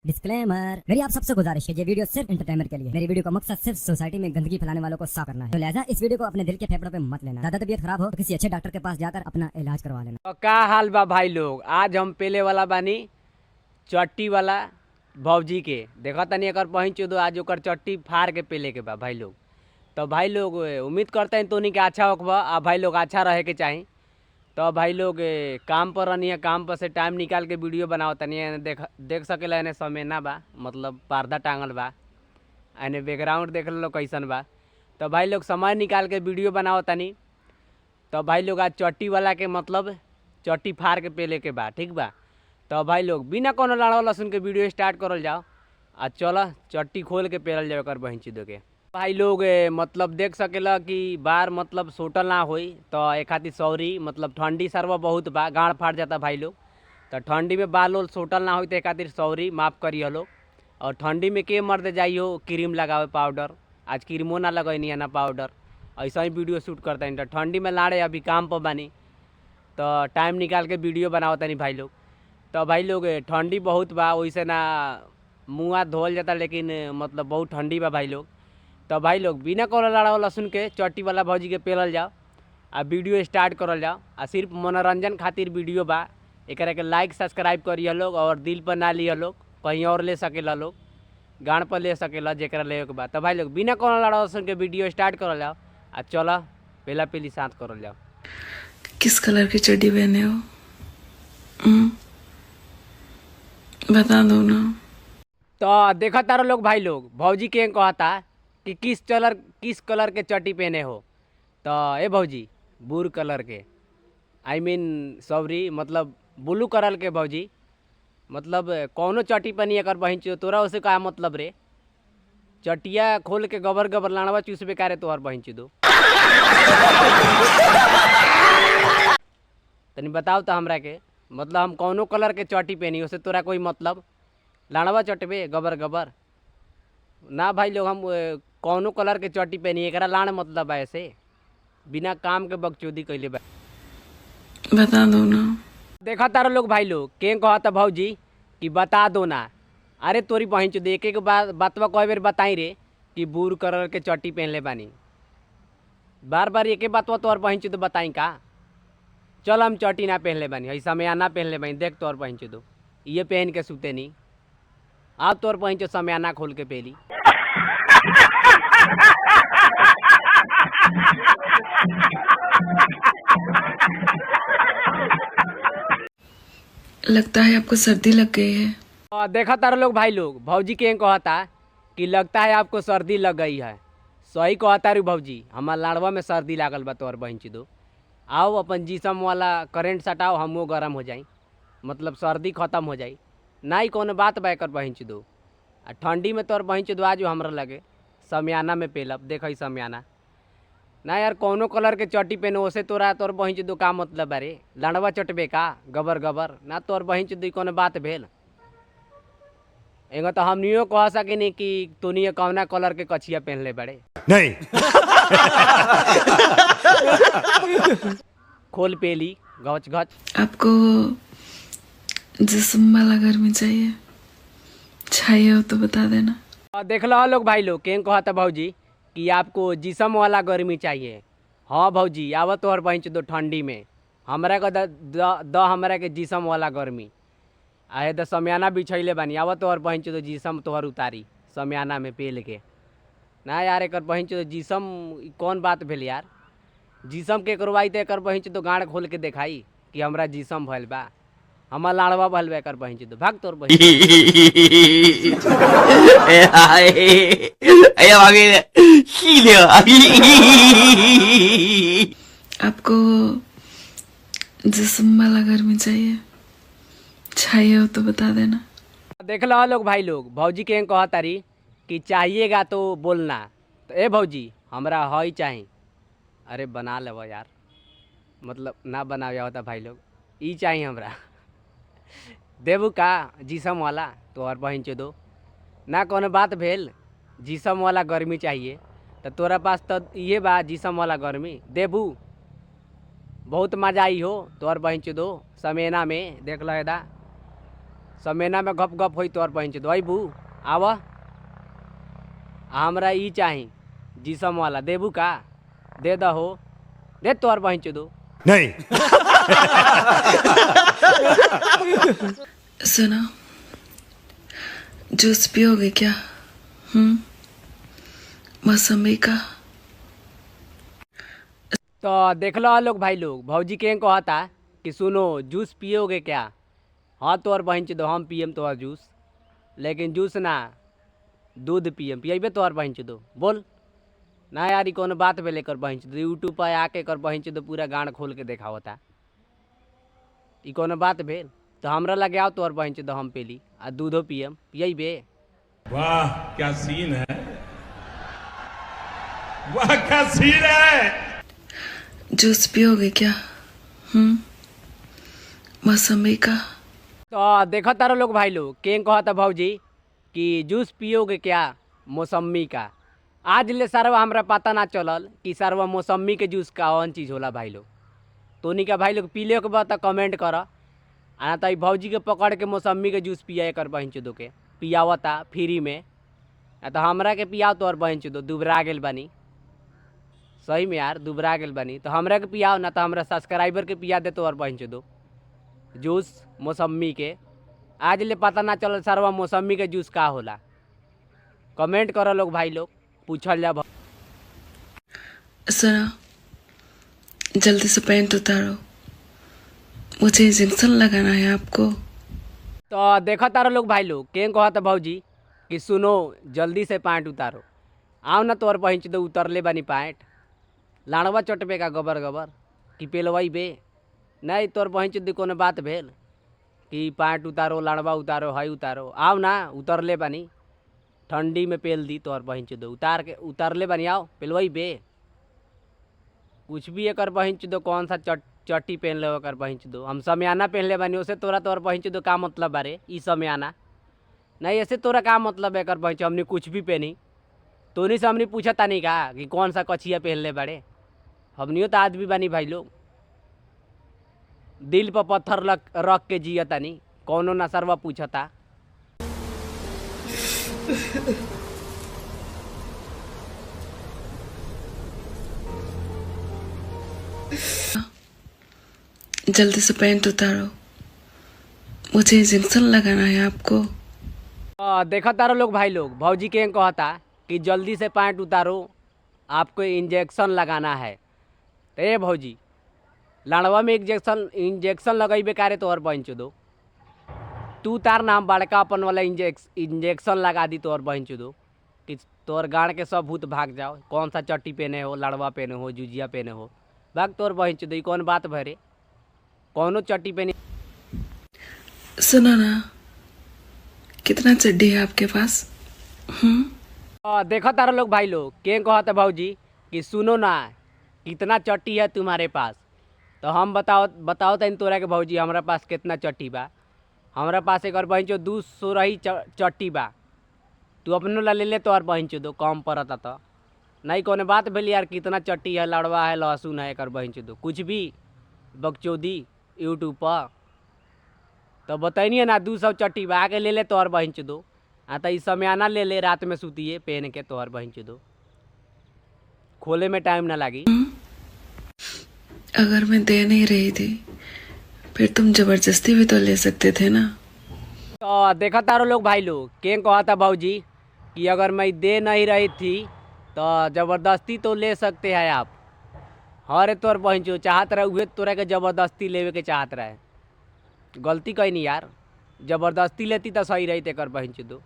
Disclaimer, मेरी आप सबसे गुजारिश है, ये वीडियो सिर्फ एंटरटेनमेंट के लिए। मेरी वीडियो का मकसद सिर्फ सोसाइटी में गंदगी फैलाने वालों को साफ करना है, तो लिहाजा इस वीडियो को अपने दिल के फेफड़ों पे मत लेना। ज्यादा तबीयत खराब हो तो किसी अच्छे डॉक्टर के पास जाकर अपना इलाज करवा लेना। तो का हाल बा भाई लोग, आज हम पेले वाला बानी चट्टी वाला भौजी के देखा तनी एकर पहुँच दो। आज ओकर चट्टी फाड़ के पेले के बा भाई लोग। तो भाई लोग उम्मीद करते हैं तो के अच्छा होगा। आ भाई लोग अच्छा रहे के चाही। तो भाई लोग काम पर रहनी है, काम पर से टाइम निकाल के वीडियो बनाओ तनी। देख सकेला एने समेना बा, मतलब पर्दा टांगल बा, एने बैकग्राउंड देख लो कैसन बा। तो भाई लोग समय निकाल के वीडियो बनाओ तनी। तो भाई लोग आज चट्टी वाला के मतलब चट्टी फाड़ के पेले के बा, ठीक बा। तो भाई लोग बिना कोनो लड़ा लहसुन के वीडियो स्टार्ट करल जाओ। आ चल चट्टी खोल के पेरल जाओ कर बहिंची दो के। भाई लोग मतलब देख सकेला कि बार मतलब सोटल ना होई, तो एक खातिर सॉरी, मतलब ठंडी सरवा बहुत बा, गाँड फाट जाता भाई लोग। तो ठंडी में बाल उल सोटल ना होई तो एक खातिर सॉरी, माफ़ करिए लोग। और ठंडी में के मर्द जाइयो क्रीम लगावे पाउडर, आज क्रीमो ना लगैनी है ना पाउडर, ऐसा ही वीडियो शूट करता है। तो ठंडी में लाड़े अभी काम पर बानी, तो टाइम निकाल के वीडियो बनावता नहीं भाई लोग। तो भाई लोग ठंडी बहुत बा, वैसे ना मुँह हाथ धोल जाता, लेकिन मतलब बहुत ठंडी बा भाई लोग। तो भाई लोग बिना कोनो लड़ा लहसुन के चट्टी वाला भौजी के पेलल जाओ आ वीडियो स्टार्ट करल जाओ। आ सिर्फ मनोरंजन खातिर वीडियो बा, एकरा के लाइक सब्सक्राइब करिए लोग, और दिल पर ना लिया लोग, कहीं और ले सकेला लोग, गाँड पर ले सकेला जेकरा ले के बा। तो भाई लोग बिना कोनो लड़ा लहसुन के वीडियो स्टार्ट करल जाओ। आ चला पेला पेली साथ करल जाओ। किस कलर की चड्डी पहने हो? बता दो ना। तो देखा तारो लोग भाई लोग, भौजी के कहता कि किस कलर के चड्डी पहने हो। तो ए भौजी बुर कलर के, आई मीन सॉरी, मतलब ब्लू कलर के भौजी, मतलब कौनो चट्टी पहनी एकर बहिन चो तोरा उसे का मतलब रे? चटिया खोल के गबर गबर लाड़वा चूस बेकारे तोहर बहिन चो दो। तनी बताओ तो हमरा के, मतलब हम कौनो कलर के चट्टी पहनी उसे तोरा कोई मतलब? लाड़वा चटबे गबर गबर ना भाई लोग। हम कौनो कलर के चट्टी पहनी, एकरा लाड़ मतलब है ऐसे बिना काम के बकचोदी कैले बा। बता दो ना। देखा तारो लोग भाई लोग, के कहता भौजी कि बता दो ना। अरे तोरी बहिन चो देखे के बाद बतवा कई बेर बताई रे कि बुर कलर के चट्टी पहनले बानी, बार बार एके बतवा तोहर बहिन चो तो बताई का? चल हम चट्टी ना पहनले बानी, ऐसा में ना पहनले बानी, देख तोहर बहिन चो दो ये पहन के सुते नहीं। आप तोहर बहिन चो समयाना खोल के पहली। लगता है आपको सर्दी लग गई है। देखा तार लोग भाई लोग, भौजी के कहता कि लगता है आपको सर्दी लग गई है। सही कहता रू भौजी, हमार लाड़वा में सर्दी लागल बा तोहर बहिन चो दो। आओ अपन जिसम वाला करेंट सटाओ, हमो गरम हो जाई, मतलब सर्दी खत्म हो जाई। ना ही कोनो बात बा एकर बहिन चो दो। आ ठंडी में तोहर बहिन चो दो आज हमरा लगे समियाना में पेलब, देख समियाना ना यार। कौनो कलर के चट्टी पहनो ओसे तोरा तोर बहिन चो दो का मतलब अरे? लाड़वा चटबे का गबर गबर ना? तोर बहिन चो दो कोनो बात भेल? एगो तो हमनियो कह सकेनी कि तोनिए कौना कलर के कछिया पहनले बड़े नहीं। खोल पेली गच गच। आपको जिस्म वाला गर्मी चाहिए हो तो बता देना। देख लो लोग भाई लोग, के कहता भौजी कि आपको जिसम वाला गर्मी चाहिए। हाँ भौजी आव तोहर बहिन चो दो ठंडी में हमरा के द हमरा के जिसम वाला गर्मी। आहे तो समियाना बिछैले बानी, आव तोहर बहिन चो दो जिसम तोहर उतारी समियाना में पेल के ना यार। एकर बहिन चो दो जिसम कौन बात भेल यार? जिसम के करवाई तो एकर बहिन चो दो गाँड खोल के देखाई कि हमरा जिसम भइल बा, हमार लाड़वा भइल बा एकर बहिन चो दो। भाग तोर बहिन। आपको जिस्म वाला गर्मी चाहिए हो तो बता देना। देख लो लोग भाई लोग, भौजी के कहता रही कि चाहिएगा तो बोलना। तो ए भौजी हमरा हई चाही। अरे बना लेव यार, मतलब ना बनावे होता भाई लोग, ई चाहिए हमरा। देबू का जिसम वाला तोहर बहिन चो दो ना? कोनो बात भेल? जिसम वाला गर्मी चाहिए तो तोरा पास तो ये बा जिसम वाला गर्मी, देबू? बहुत मजा आई हो तोहर बहिन चो दो समेना में। देख लो एदा समेना में गप गप होई तोर पहुँच दो बू आव हमरा ई चाही जीसम वाला देबू का दे दहो दे तोर पहुँच दो नहीं। सुनो, जूस पियोगे क्या? मौसमी का। तो देख लो लोग भाई लोग भौजी के कहता कि सुनो जूस पियोगे क्या? हाँ तोर बहन दो हम पियम तोहर जूस, लेकिन जूस ना दूध पियम पियबे तोहर बहन दो बोल ना यार। कौन बात पे लेकर बहन दो यूट्यूब पर आके कर बहन दो पूरा गान खोल के देखा होता ई कौन बात भेल? तो हमरा लगे आओ तोहर बहन दो हम पेली आ दूधो पियम पियबे। वाह क्या सीन है, वाह क्या सीन है। जूस पियोगे क्या? मौसमी का। तो देखो तारो लोग भाई लोग के कहता भौजी कि जूस पियोगे क्या मौसमी का। आज ले सरवा हमरा पता ना चलल कि सरवा मौसमी के जूस का कौन चीज़ होला भाई लोग। तोनी का भाई लोग पीले के बाद कमेंट कर आ तो भौजी के पकड़ के मौसमी के जूस पिया कर बहन चुदो के पियावता फ्री में। आ तो हमरा के पियाओ तोर बहन चुदो दुबरा गेल बानी सही में यार दुबरा गेल बानी। तो हमरा के पियाओ ना तो हमरा सब्सक्राइबर के पिया दे तोर बहन चुदो जूस मौसमी के। आज ले पता ना चल सरवा मौसमी के जूस का होला। कमेंट करो लोग भाई लोग पूछल जा। सुनो, जल्दी से पैंट उतारो, मुझे इंजेक्शन लगाना है आपको। तो देखो तारो लोग भाई लोग के कहता भौजी कि सुनो जल्दी से पैंट उतारो। आओ ना तोर पहुँच दो उतरले बानी पैंट लाड़वा चटबे का गबर गबर कि पेलवाई बे नहीं तोर पहुँच दो कोनो बात भेल कि पैंट उतारो लाड़वा उतारो हई उतारो। आओ ना उतरले बानी ठंडी में पेल दी तोर पहुँच दो उतार के उतरले बानी आओ पेलवाई बे। कुछ भी एक पहुँच दो कौन सा चट्टी पहन ले कर पहुँच दो। हम समियाना पहन ले बानी उसे तोरा तोर पहुँच दो का मतलब बारे ई समियाना नहीं ऐसे तोरा का मतलब है कर पहुँच हमने कुछ भी पहनी तो नहीं से हमने पूछा था नहीं कहा कि कौन सा कछिया पहन ले बड़े। हमनियो तो आदमी बानी भाई लोग दिल पर पत्थर रख के जिया तानी कौनो ना सरवा पूछा था। जल्दी से पैंट उतारो, मुझे इंजेक्शन लगाना है आपको। देखा तारो लोग भाई लोग भौजी के कहता कि जल्दी से पैंट उतारो आपको इंजेक्शन लगाना है। तो ये भौजी लाड़वा में इंजेक्शन लगेबे कारे तोहर बहन दो तू तार नाम बड़का अपन वाला इंजेक्शन लगा दी तोहर बहन दो कि तोहर गाड़ के सब भूत भाग जाओ। कौन सा चट्टी पहने हो लाड़वा पहने हो जुजिया पहने हो भाग तोहर बहन दो कौन बात भरे कौनो चट्टी पहने। सुनो ना, कितना चड्डी है आपके पास? देखो तारा लोग भाई लोग के कहता भौजी कि सुनो ना कितना चट्टी है तुम्हारे पास। तो हम बताओ तन तोरा के भौजी हमारा पास कितना चट्टी बा। हमारा पास एक और बहन चो 200 रही चट्टी बा। तू अपनों ला ले ले तो और बहन चो दो कम पड़ता तो नहीं कौन बात भेली यार। कितना चट्टी है लड़वा है लहसुन है एक बहन चो दो कुछ भी बकचोदी यूट्यूब पर तो बताइए ना 200 चट्टी बा आके ले ले तो और बहन चो दो। तो इस समियाना ले ले रात में सुतिए पहन के तोहर बहन चो दो खोले में टाइम ना लगी। अगर मैं दे नहीं रही थी फिर तुम जबरदस्ती भी तो ले सकते थे ना। तो देखा तारो लोग भाई लोग के कहता भौजी कि अगर मैं दे नहीं रही थी तो ज़बरदस्ती तो ले सकते हैं आप। हरे तोर बहन चो चाहत रहे हुए तोरा के ज़बरदस्ती लेवे के चाहत रहे गलती कहीं नहीं यार। ज़बरदस्ती लेती तो सही रही तेकर बहन चो दो।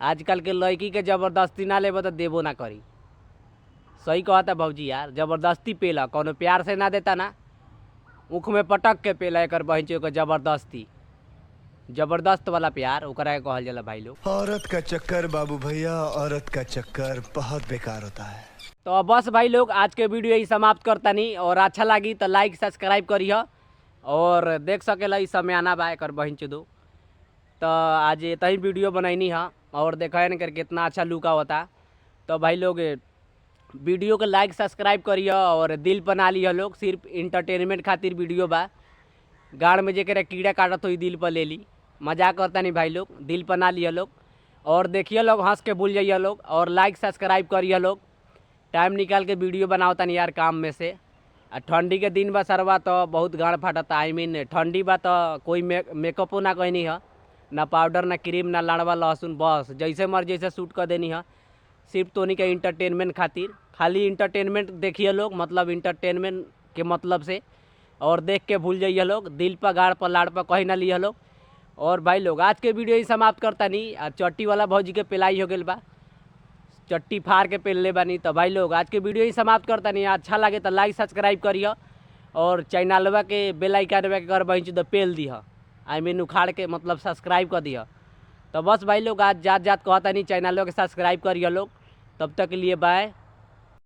आजकल के लड़की के ज़बरदस्ती ना लेबो तो देबो ना करी। सही कहता भौजी यार ज़बरदस्ती पेला कौनो प्यार से ना देता ना मुख में पटक के पेला एक बहन चो के ज़बरदस्ती जबरदस्त वाला प्यार ओकरा के कहल जाला भाई लोग। औरत का चक्कर बाबू भैया, औरत का चक्कर बहुत बेकार होता है। तो बस भाई लोग आज के वीडियो यही समाप्त करता नहीं और अच्छा लगी तो लाइक सब्सक्राइब करिए और देख सकेला इस समय आना बा कर बहन चो दो। तो आज इतना वीडियो बनैनी है और देखा न कर कितना अच्छा लुका होता। तो भाई लोग वीडियो को लाइक सब्सक्राइब करिए और दिल बना लिया लोग। सिर्फ इंटरटेनमेंट खातिर वीडियो बा। गाड़ में जेकरा कीड़ा काटत हो दिल पर ले ली मजाक करता नहीं भाई लोग, दिल पर ना लिया लोग। और देखिए लोग, हंस के भूल जाइए लोग, और लाइक सब्सक्राइब करिए लोग। टाइम निकाल के वीडियो बनावता नहीं यार काम में से। ठंडी के दिन बा सरवा तो बहुत गाड़ फाटता। आई मीन ठंडी बा तो कोई मेकअपो ना कहनी है, ना पाउडर ना क्रीम ना लाड़वा लहसुन, बस जैसे मर्जी जैसे शूट कर देनी है। सिर्फ तो नहीं का इंटरटेनमेंट खातिर, खाली इंटरटेनमेंट देखिए लोग, मतलब इंटरटेनमेंट के मतलब से। और देख के भूल जाइए लोग, दिल पर गाड़ पर लाड़ पर कहीं ना लिया लोग। और भाई लोग आज के वीडियो ही समाप्त करता नहीं। चट्टी वाला भौजी के पिलाई हो गई बा, चट्टी फाड़ के पेल ले बानी। तो भाई लोग आज के वीडियो ही समाप्त करता नहीं। अच्छा लगे तो लाइक सब्सक्राइब करिए, और चैनलवा के बेल आइकन के घर बहिंच तो पेल दिह, आई मीन उखाड़ के मतलब सब्सक्राइब कर दिया। तो बस भाई लोग आज जात कहता नहीं, चैनलों के सब्सक्राइब करिए लोग। तब तक के लिए बाय।